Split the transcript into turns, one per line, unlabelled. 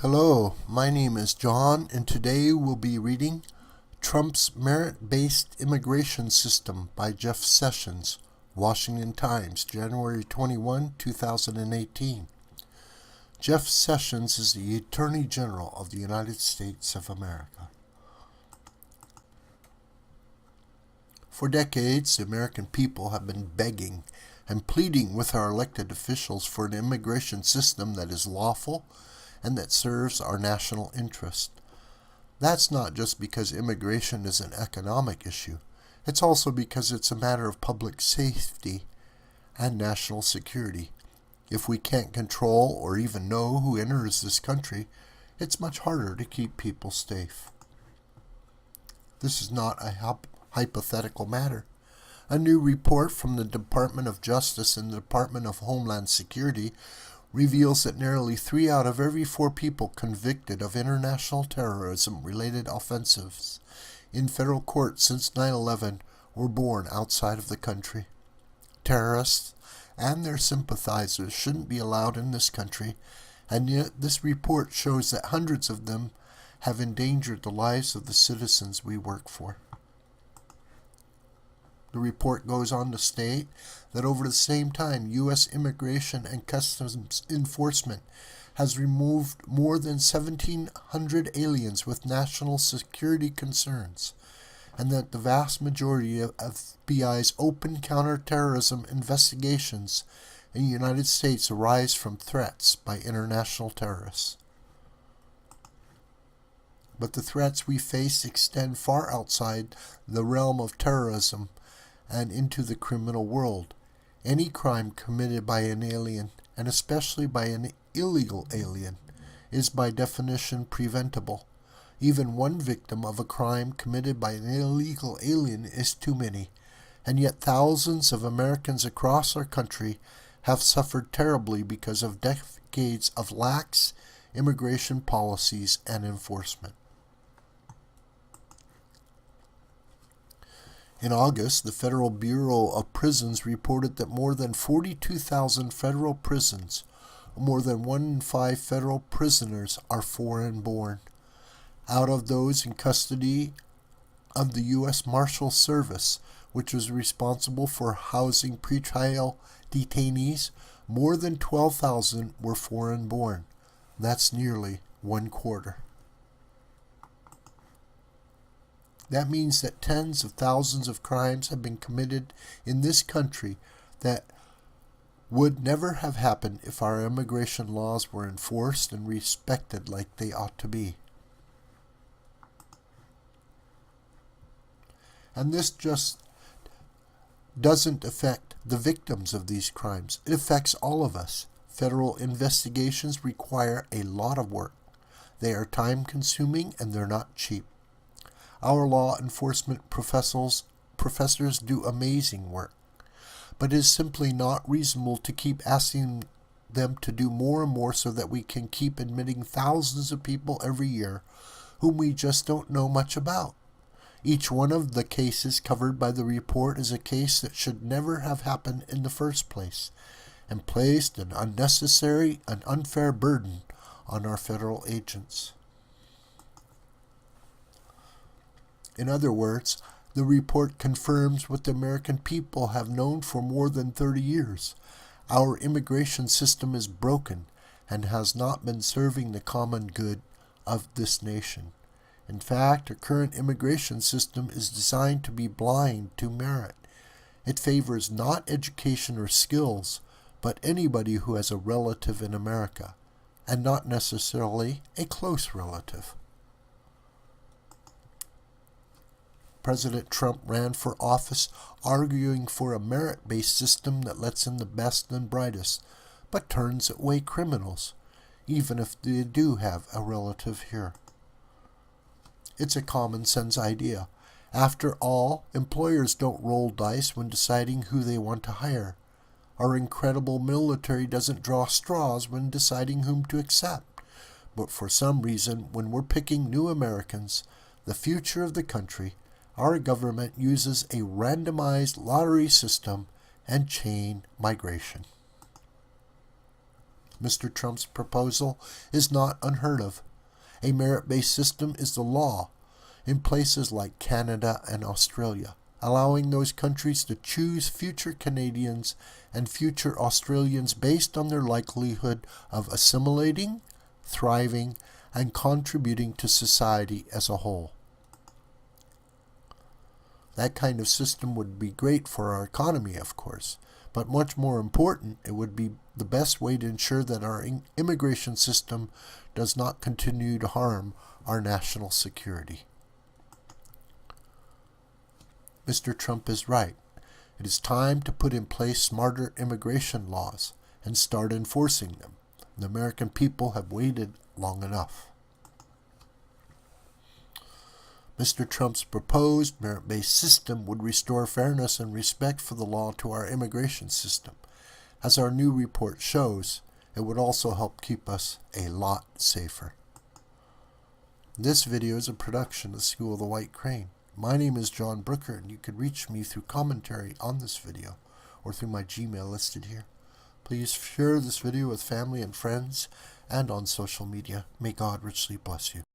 Hello, my name is John, and today we'll be reading Trump's Merit-Based Immigration System by Jeff Sessions, Washington Times, January 21, 2018. Jeff Sessions is the Attorney General of the United States of America. For decades, the American people have been begging and pleading with our elected officials for an immigration system that is lawful and that serves our national interest. That's not just because immigration is an economic issue. It's also because it's a matter of public safety and national security. If we can't control or even know who enters this country, it's much harder to keep people safe. This is not a hypothetical matter. A new report from the Department of Justice and the Department of Homeland Security reveals that nearly 3 out of every 4 people convicted of international terrorism-related offenses in federal court since 9/11 were born outside of the country. Terrorists and their sympathizers shouldn't be allowed in this country, and yet this report shows that hundreds of them have endangered the lives of the citizens we work for. The report goes on to state that over the same time, U.S. Immigration and Customs Enforcement has removed more than 1,700 aliens with national security concerns, and that the vast majority of FBI's open counterterrorism investigations in the United States arise from threats by international terrorists. But the threats we face extend far outside the realm of terrorism and into the criminal world. Any crime committed by an alien, and especially by an illegal alien, is by definition preventable. Even one victim of a crime committed by an illegal alien is too many, and yet thousands of Americans across our country have suffered terribly because of decades of lax immigration policies and enforcement. In August, the Federal Bureau of Prisons reported that more than 42,000 federal prisons, more than 1 in 5 federal prisoners, are foreign-born. Out of those in custody of the U.S. Marshal Service, which was responsible for housing pretrial detainees, more than 12,000 were foreign-born. That's nearly 1/4. That means that tens of thousands of crimes have been committed in this country that would never have happened if our immigration laws were enforced and respected like they ought to be. And this just doesn't affect the victims of these crimes. It affects all of us. Federal investigations require a lot of work. They are time-consuming and they're not cheap. Our law enforcement professors do amazing work, but it is simply not reasonable to keep asking them to do more and more so that we can keep admitting thousands of people every year whom we just don't know much about. Each one of the cases covered by the report is a case that should never have happened in the first place and placed an unnecessary and unfair burden on our federal agents. In other words, the report confirms what the American people have known for more than 30 years. Our immigration system is broken and has not been serving the common good of this nation. In fact, our current immigration system is designed to be blind to merit. It favors not education or skills, but anybody who has a relative in America, and not necessarily a close relative. President Trump ran for office arguing for a merit-based system that lets in the best and brightest, but turns away criminals, even if they do have a relative here. It's a common-sense idea. After all, employers don't roll dice when deciding who they want to hire. Our incredible military doesn't draw straws when deciding whom to accept. But for some reason, when we're picking new Americans, the future of the country, our government uses a randomized lottery system and chain migration. Mr. Trump's proposal is not unheard of. A merit-based system is the law in places like Canada and Australia, allowing those countries to choose future Canadians and future Australians based on their likelihood of assimilating, thriving, and contributing to society as a whole. That kind of system would be great for our economy, of course, but much more important, it would be the best way to ensure that our immigration system does not continue to harm our national security. Mr. Trump is right. It is time to put in place smarter immigration laws and start enforcing them. The American people have waited long enough. Mr. Trump's proposed merit-based system would restore fairness and respect for the law to our immigration system. As our new report shows, it would also help keep us a lot safer. This video is a production of the School of the White Crane. My name is John Brooker, and you can reach me through commentary on this video or through my Gmail listed here. Please share this video with family and friends and on social media. May God richly bless you.